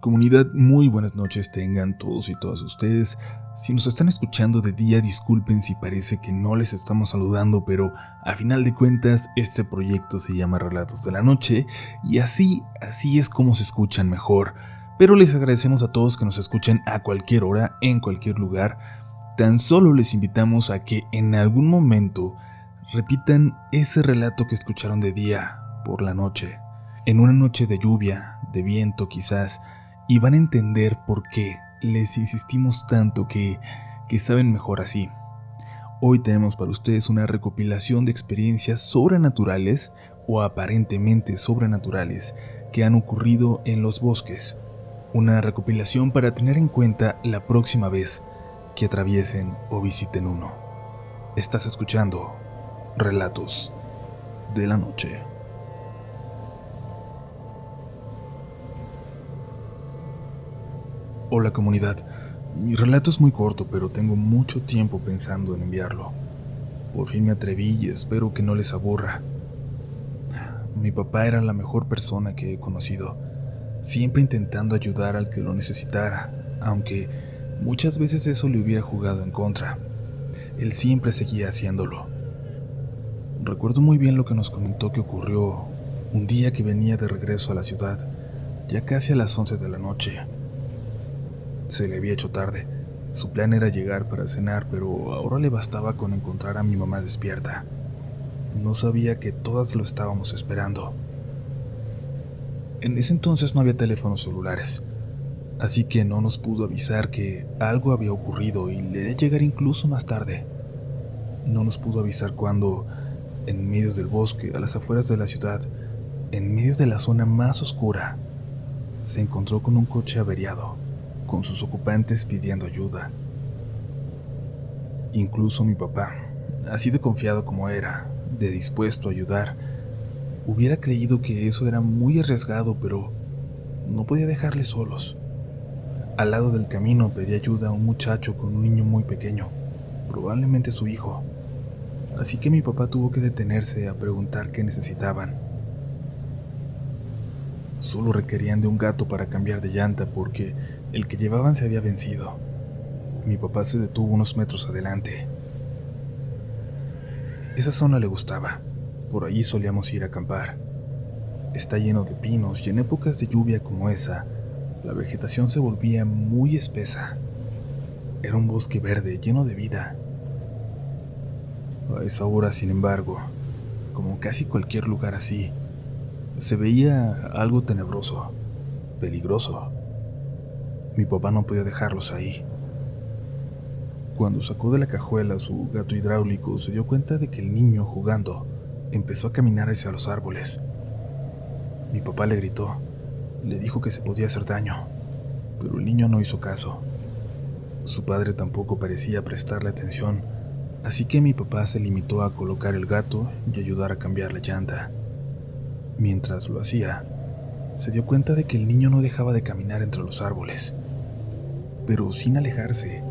Comunidad, muy buenas noches tengan todos y todas ustedes. Si nos están escuchando de día, disculpen si parece que no les estamos saludando, pero a final de cuentas este proyecto se llama Relatos de la Noche y así es como se escuchan mejor. Pero les agradecemos a todos que nos escuchen a cualquier hora, en cualquier lugar. Tan solo les invitamos a que en algún momento repitan ese relato que escucharon de día por la noche, en una noche de lluvia, de viento quizás, y van a entender por qué les insistimos tanto que saben mejor así. Hoy tenemos para ustedes una recopilación de experiencias sobrenaturales o aparentemente sobrenaturales que han ocurrido en los bosques. Una recopilación para tener en cuenta la próxima vez que atraviesen o visiten uno. Estás escuchando Relatos de la Noche. Hola comunidad, mi relato es muy corto, pero tengo mucho tiempo pensando en enviarlo. Por fin me atreví y espero que no les aburra. Mi papá era la mejor persona que he conocido, siempre intentando ayudar al que lo necesitara, aunque muchas veces eso le hubiera jugado en contra. Él siempre seguía haciéndolo. Recuerdo muy bien lo que nos comentó que ocurrió un día que venía de regreso a la ciudad, ya casi a las 11 de la noche. Se le había hecho tarde. Su plan era llegar para cenar, pero ahora le bastaba con encontrar a mi mamá despierta. No sabía que todas lo estábamos esperando. En ese entonces no había teléfonos celulares, así que no nos pudo avisar que algo había ocurrido y le haría llegar incluso más tarde. No nos pudo avisar cuando, en medio del bosque, a las afueras de la ciudad, en medio de la zona más oscura, se encontró con un coche averiado, con sus ocupantes pidiendo ayuda. Incluso mi papá, así de confiado como era, de dispuesto a ayudar, hubiera creído que eso era muy arriesgado, pero no podía dejarles solos. Al lado del camino pedía ayuda a un muchacho con un niño muy pequeño, probablemente su hijo. Así que mi papá tuvo que detenerse a preguntar qué necesitaban. Solo requerían de un gato para cambiar de llanta porque el que llevaban se había vencido. Mi papá se detuvo unos metros adelante. Esa zona le gustaba, por allí solíamos ir a acampar. Está lleno de pinos y en épocas de lluvia como esa, la vegetación se volvía muy espesa. Era un bosque verde lleno de vida. A esa hora, sin embargo, como casi cualquier lugar así, se veía algo tenebroso, peligroso. Mi papá no podía dejarlos ahí. Cuando sacó de la cajuela su gato hidráulico, se dio cuenta de que el niño, jugando, empezó a caminar hacia los árboles. Mi papá le gritó, le dijo que se podía hacer daño, pero el niño no hizo caso. Su padre tampoco parecía prestarle atención, así que mi papá se limitó a colocar el gato y ayudar a cambiar la llanta. Mientras lo hacía, se dio cuenta de que el niño no dejaba de caminar entre los árboles, pero sin alejarse,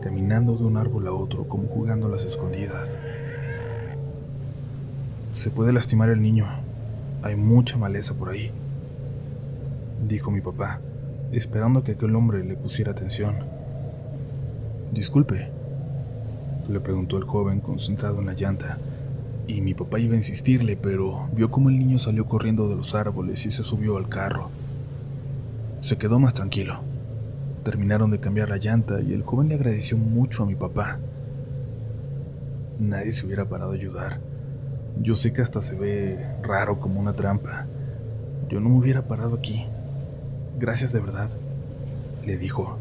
caminando de un árbol a otro como jugando a las escondidas. Se puede lastimar el niño, hay mucha maleza por ahí, dijo mi papá, esperando que aquel hombre le pusiera atención. Disculpe, le preguntó el joven concentrado en la llanta, y mi papá iba a insistirle, pero vio cómo el niño salió corriendo de los árboles y se subió al carro. Se quedó más tranquilo. Terminaron de cambiar la llanta y el joven le agradeció mucho a mi papá. Nadie se hubiera parado a ayudar. Yo sé que hasta se ve raro como una trampa. Yo no me hubiera parado aquí. Gracias de verdad, le dijo.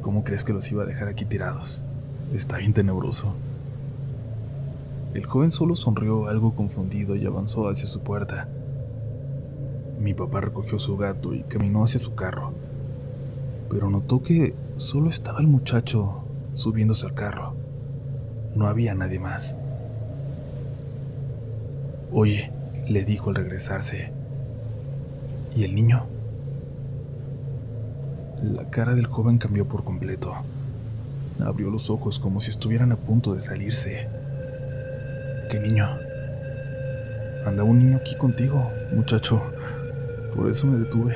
¿Cómo crees que los iba a dejar aquí tirados? Está bien tenebroso. El joven solo sonrió algo confundido y avanzó hacia su puerta. Mi papá recogió su gato y caminó hacia su carro, pero notó que solo estaba el muchacho subiéndose al carro. No había nadie más. Oye, le dijo al regresarse, ¿y el niño? La cara del joven cambió por completo. Abrió los ojos como si estuvieran a punto de salirse. ¿Qué niño? Andaba un niño aquí contigo, muchacho. Por eso me detuve.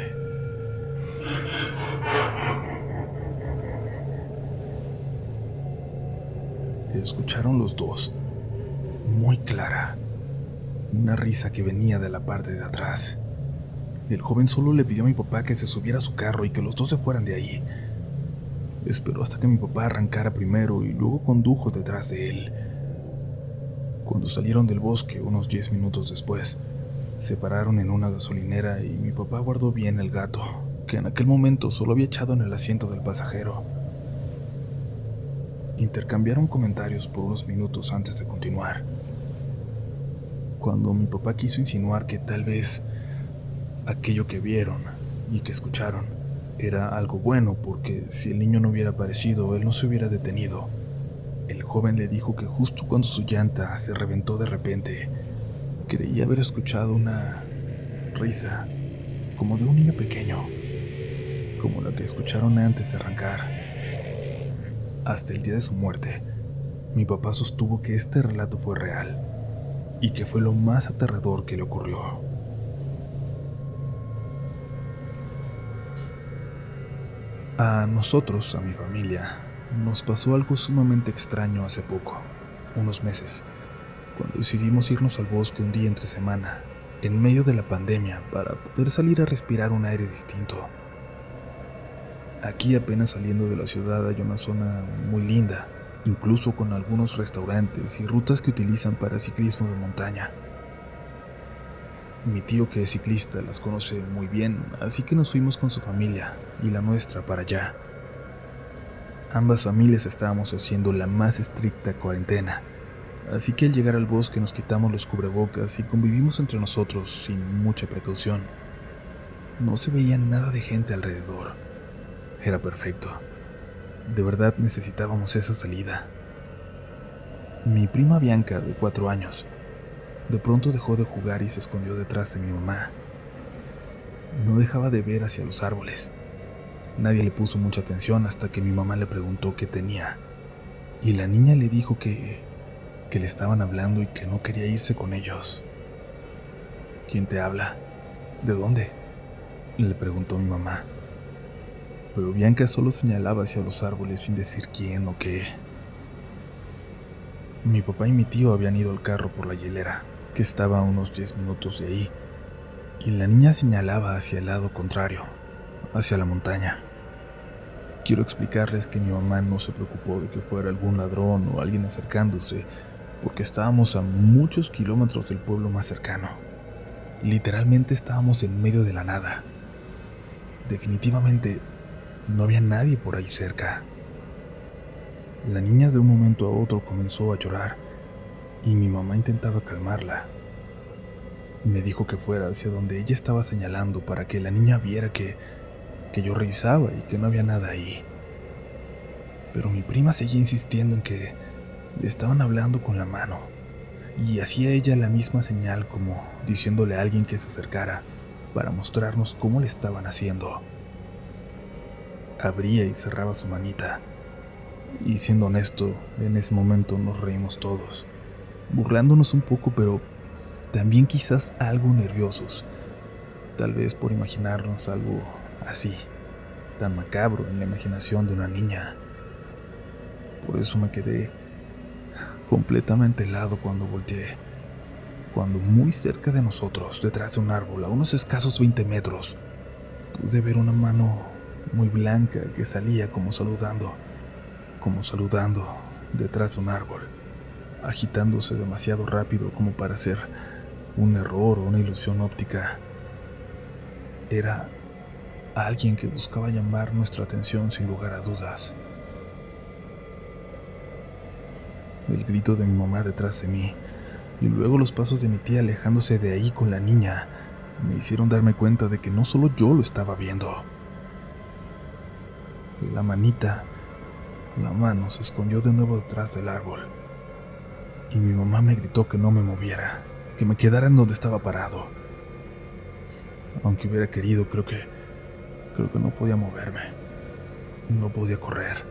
escucharon los dos, muy clara, una risa que venía de la parte de atrás. El joven solo le pidió a mi papá que se subiera a su carro y que los dos se fueran de ahí. Esperó hasta que mi papá arrancara primero y luego condujo detrás de él. Cuando salieron del bosque, unos 10 minutos después, se pararon en una gasolinera y mi papá guardó bien el gato, que en aquel momento solo había echado en el asiento del pasajero. Intercambiaron comentarios por unos minutos antes de continuar. Cuando mi papá quiso insinuar que tal vez aquello que vieron y que escucharon era algo bueno, porque si el niño no hubiera aparecido, él no se hubiera detenido, el joven le dijo que justo cuando su llanta se reventó de repente, creía haber escuchado una risa, como de un niño pequeño, como la que escucharon antes de arrancar. Hasta el día de su muerte, mi papá sostuvo que este relato fue real y que fue lo más aterrador que le ocurrió. A nosotros, a mi familia, nos pasó algo sumamente extraño hace poco, unos meses, cuando decidimos irnos al bosque un día entre semana, en medio de la pandemia, para poder salir a respirar un aire distinto. Aquí, apenas saliendo de la ciudad, hay una zona muy linda, incluso con algunos restaurantes y rutas que utilizan para ciclismo de montaña. Mi tío, que es ciclista, las conoce muy bien, así que nos fuimos con su familia y la nuestra para allá. Ambas familias estábamos haciendo la más estricta cuarentena, así que al llegar al bosque nos quitamos los cubrebocas y convivimos entre nosotros sin mucha precaución. No se veía nada de gente alrededor. Era perfecto. De verdad necesitábamos esa salida. Mi prima Bianca, de 4 años, de pronto dejó de jugar y se escondió detrás de mi mamá. No dejaba de ver hacia los árboles. Nadie le puso mucha atención hasta que mi mamá le preguntó qué tenía, y la niña le dijo que le estaban hablando y que no quería irse con ellos. ¿Quién te habla? ¿De dónde?, le preguntó mi mamá. Pero Bianca solo señalaba hacia los árboles sin decir quién o qué. Mi papá y mi tío habían ido al carro por la hielera, que estaba a unos 10 minutos de ahí, y la niña señalaba hacia el lado contrario, hacia la montaña. Quiero explicarles que mi mamá no se preocupó de que fuera algún ladrón o alguien acercándose, porque estábamos a muchos kilómetros del pueblo más cercano. Literalmente estábamos en medio de la nada. Definitivamente no había nadie por ahí cerca. La niña de un momento a otro comenzó a llorar y mi mamá intentaba calmarla. Me dijo que fuera hacia donde ella estaba señalando para que la niña viera que yo revisaba y que no había nada ahí. Pero mi prima seguía insistiendo en que le estaban hablando con la mano, y hacía ella la misma señal, como diciéndole a alguien que se acercara para mostrarnos cómo le estaban haciendo. Abría y cerraba su manita, y siendo honesto, en ese momento nos reímos todos, burlándonos un poco, pero también quizás algo nerviosos, tal vez por imaginarnos algo así, tan macabro en la imaginación de una niña. Por eso me quedé completamente helado cuando volteé, cuando muy cerca de nosotros, detrás de un árbol, a unos escasos 20 metros, pude ver una mano muy blanca que salía como saludando, detrás de un árbol, agitándose demasiado rápido como para ser un error o una ilusión óptica. Era alguien que buscaba llamar nuestra atención sin lugar a dudas. El grito de mi mamá detrás de mí y luego los pasos de mi tía alejándose de ahí con la niña me hicieron darme cuenta de que no solo yo lo estaba viendo. La mano se escondió de nuevo detrás del árbol y mi mamá me gritó que no me moviera, que me quedara en donde estaba parado. Aunque hubiera querido, creo que no podía moverme, no podía correr.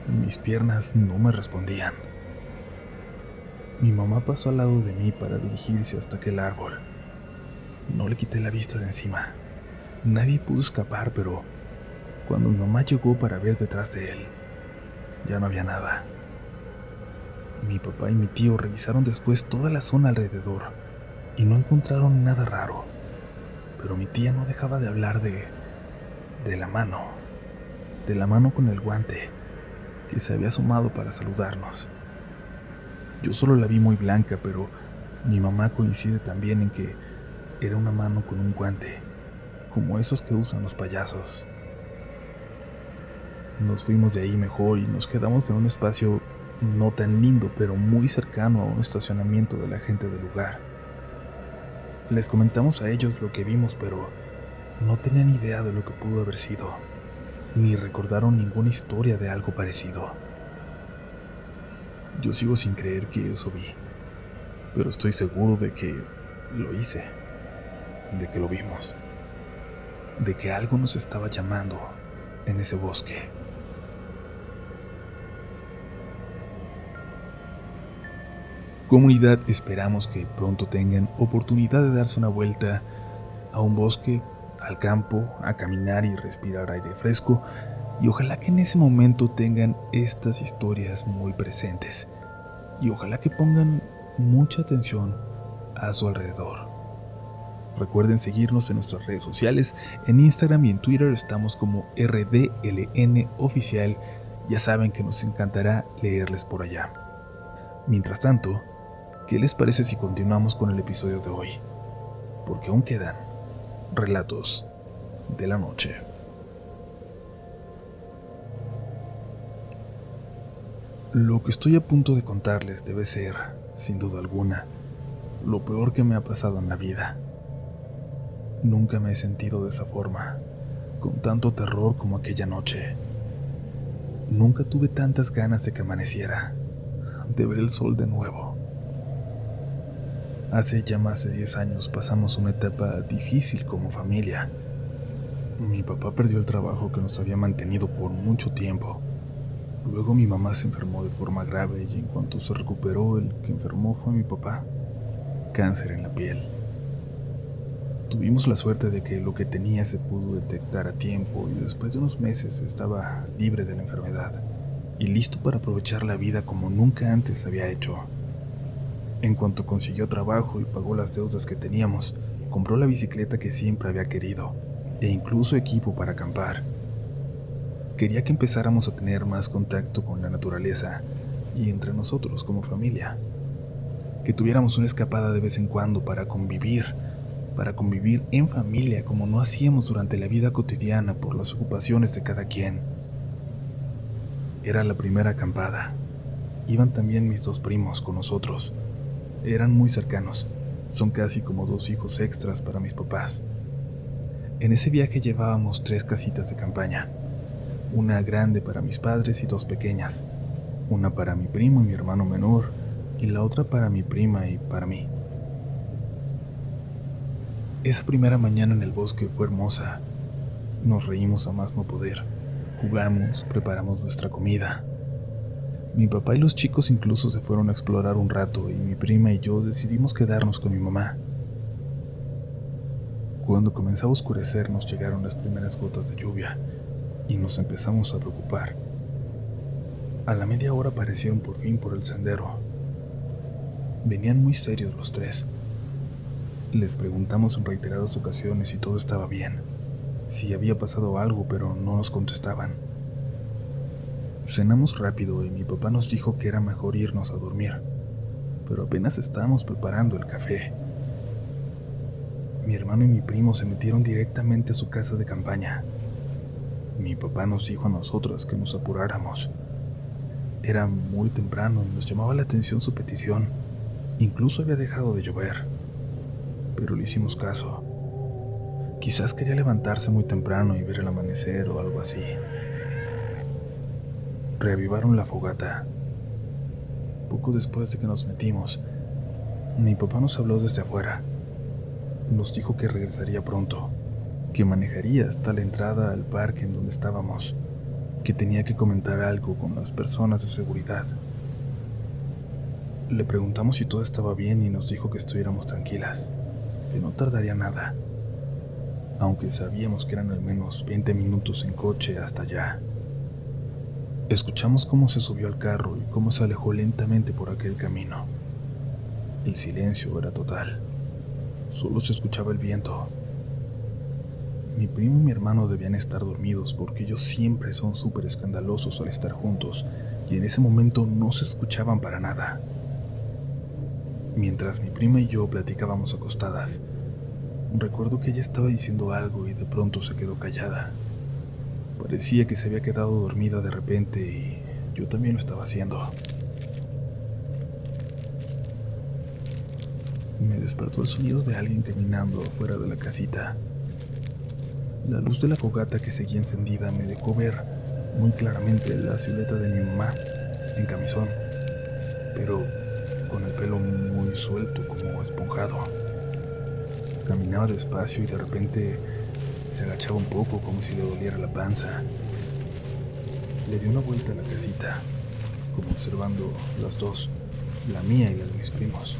Mis piernas no me respondían. Mi mamá pasó al lado de mí para dirigirse hasta aquel árbol. No le quité la vista de encima. Nadie pudo escapar, pero cuando mi mamá llegó para ver detrás de él, ya no había nada. Mi papá y mi tío revisaron después toda la zona alrededor y no encontraron nada raro, pero mi tía no dejaba de hablar de la mano, de la mano con el guante que se había asomado para saludarnos. Yo solo la vi muy blanca, pero mi mamá coincide también en que era una mano con un guante, como esos que usan los payasos. Nos fuimos de ahí mejor y nos quedamos en un espacio no tan lindo, pero muy cercano a un estacionamiento de la gente del lugar. Les comentamos a ellos lo que vimos, pero no tenían idea de lo que pudo haber sido, ni recordaron ninguna historia de algo parecido. Yo sigo sin creer que eso vi, pero estoy seguro de que lo hice, de que lo vimos, de que algo nos estaba llamando en ese bosque. Comunidad, esperamos que pronto tengan oportunidad de darse una vuelta a un bosque, al campo, a caminar y respirar aire fresco, y ojalá que en ese momento tengan estas historias muy presentes, y ojalá que pongan mucha atención a su alrededor. Recuerden seguirnos en nuestras redes sociales, en Instagram y en Twitter estamos como RDLN Oficial, ya saben que nos encantará leerles por allá. Mientras tanto, ¿qué les parece si continuamos con el episodio de hoy? Porque aún quedan relatos de la noche. Lo que estoy a punto de contarles debe ser, sin duda alguna, lo peor que me ha pasado en la vida. Nunca me he sentido de esa forma, con tanto terror como aquella noche. Nunca tuve tantas ganas de que amaneciera, de ver el sol de nuevo. Hace ya más de 10 años pasamos una etapa difícil como familia. Mi papá perdió el trabajo que nos había mantenido por mucho tiempo. Luego mi mamá se enfermó de forma grave y en cuanto se recuperó, el que enfermó fue mi papá. Cáncer en la piel. Tuvimos la suerte de que lo que tenía se pudo detectar a tiempo y después de unos meses estaba libre de la enfermedad y listo para aprovechar la vida como nunca antes había hecho. En cuanto consiguió trabajo y pagó las deudas que teníamos, compró la bicicleta que siempre había querido, e incluso equipo para acampar. Quería que empezáramos a tener más contacto con la naturaleza y entre nosotros como familia. Que tuviéramos una escapada de vez en cuando para convivir en familia como no hacíamos durante la vida cotidiana por las ocupaciones de cada quien. Era la primera acampada. Iban también mis 2 primos con nosotros. Eran muy cercanos, son casi como 2 hijos extras para mis papás. En ese viaje llevábamos 3 casitas de campaña, una grande para mis padres y 2 pequeñas, una para mi primo y mi hermano menor, y la otra para mi prima y para mí. Esa primera mañana en el bosque fue hermosa. Nos reímos a más no poder, jugamos, preparamos nuestra comida. Mi papá y los chicos incluso se fueron a explorar un rato y mi prima y yo decidimos quedarnos con mi mamá. Cuando comenzó a oscurecer nos llegaron las primeras gotas de lluvia y nos empezamos a preocupar. A la media hora aparecieron por fin por el sendero. Venían muy serios los 3. Les preguntamos en reiteradas ocasiones si todo estaba bien, si había pasado algo, pero no nos contestaban. Cenamos rápido y mi papá nos dijo que era mejor irnos a dormir, pero apenas estábamos preparando el café. Mi hermano y mi primo se metieron directamente a su casa de campaña. Mi papá nos dijo a nosotros que nos apuráramos. Era muy temprano y nos llamaba la atención su petición. Incluso había dejado de llover, pero le hicimos caso. Quizás quería levantarse muy temprano y ver el amanecer o algo así. Reavivaron la fogata. Poco después de que nos metimos, mi papá nos habló desde afuera. Nos dijo que regresaría pronto, que manejaría hasta la entrada al parque en donde estábamos, que tenía que comentar algo con las personas de seguridad. Le preguntamos si todo estaba bien y nos dijo que estuviéramos tranquilas, que no tardaría nada, aunque sabíamos que eran al menos 20 minutos en coche hasta allá. Escuchamos cómo se subió al carro y cómo se alejó lentamente por aquel camino. El silencio era total. Solo se escuchaba el viento. Mi primo y mi hermano debían estar dormidos porque ellos siempre son súper escandalosos al estar juntos y en ese momento no se escuchaban para nada. Mientras mi prima y yo platicábamos acostadas, recuerdo que ella estaba diciendo algo y de pronto se quedó callada. Parecía que se había quedado dormida de repente y yo también lo estaba haciendo. Me despertó el sonido de alguien caminando afuera de la casita. La luz de la fogata que seguía encendida me dejó ver muy claramente la silueta de mi mamá en camisón, pero con el pelo muy suelto como esponjado. Caminaba despacio y de repente se agachaba un poco como si le doliera la panza. Le dio una vuelta a la casita, como observando las dos, la mía y la de mis primos.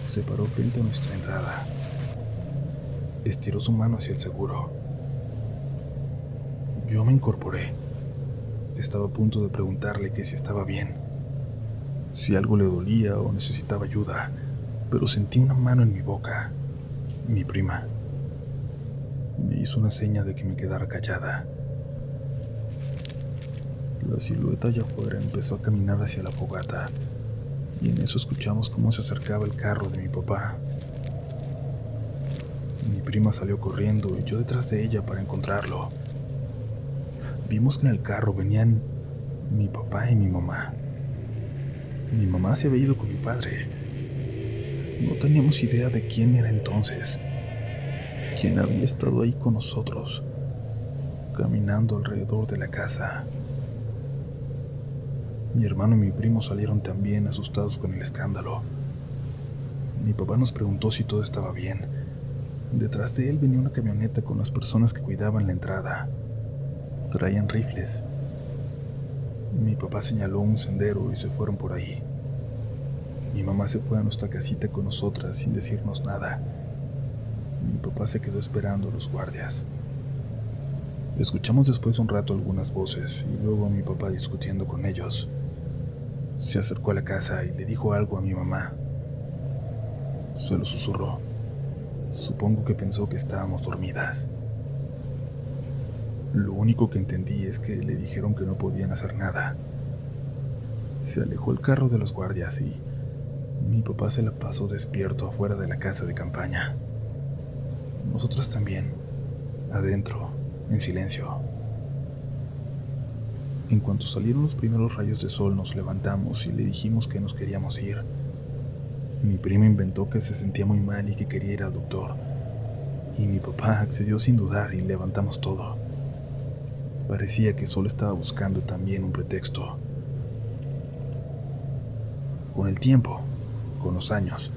Se paró frente a nuestra entrada. Estiró su mano hacia el seguro. Yo me incorporé. Estaba a punto de preguntarle que si estaba bien, si algo le dolía o necesitaba ayuda, pero sentí una mano en mi boca. Mi prima me hizo una seña de que me quedara callada. La silueta allá afuera empezó a caminar hacia la fogata, y en eso escuchamos cómo se acercaba el carro de mi papá. Mi prima salió corriendo y yo detrás de ella para encontrarlo. Vimos que en el carro venían mi papá y mi mamá. Mi mamá se había ido con mi padre. No teníamos idea de quién era entonces, quién había estado ahí con nosotros, caminando alrededor de la casa. Mi hermano y mi primo salieron también asustados con el escándalo. Mi papá nos preguntó si todo estaba bien. Detrás de él venía una camioneta con las personas que cuidaban la entrada. Traían rifles. Mi papá señaló un sendero y se fueron por ahí. Mi mamá se fue a nuestra casita con nosotras sin decirnos nada. Mi papá se quedó esperando a los guardias. Escuchamos después un rato algunas voces y luego a mi papá discutiendo con ellos. Se acercó a la casa y le dijo algo a mi mamá. Se lo susurró. Supongo que pensó que estábamos dormidas. Lo único que entendí es que le dijeron que no podían hacer nada. Se alejó el carro de los guardias y mi papá se la pasó despierto afuera de la casa de campaña. Nosotras también, adentro, en silencio. En cuanto salieron los primeros rayos de sol, nos levantamos y le dijimos que nos queríamos ir. Mi prima inventó que se sentía muy mal y que quería ir al doctor. Y mi papá accedió sin dudar y levantamos todo. Parecía que solo estaba buscando también un pretexto. Con el tiempo, con los años,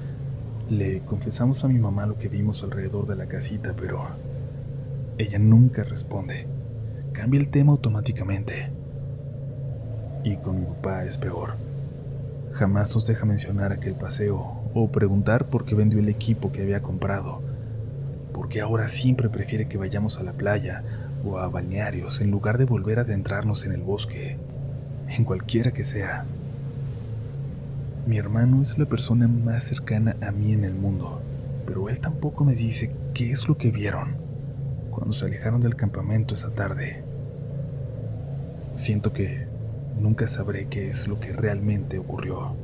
le confesamos a mi mamá lo que vimos alrededor de la casita, pero ella nunca responde. Cambia el tema automáticamente. Y con mi papá es peor. Jamás nos deja mencionar aquel paseo o preguntar por qué vendió el equipo que había comprado, porque ahora siempre prefiere que vayamos a la playa o a balnearios en lugar de volver a adentrarnos en el bosque, en cualquiera que sea. Mi hermano es la persona más cercana a mí en el mundo, pero él tampoco me dice qué es lo que vieron cuando se alejaron del campamento esa tarde. Siento que nunca sabré qué es lo que realmente ocurrió.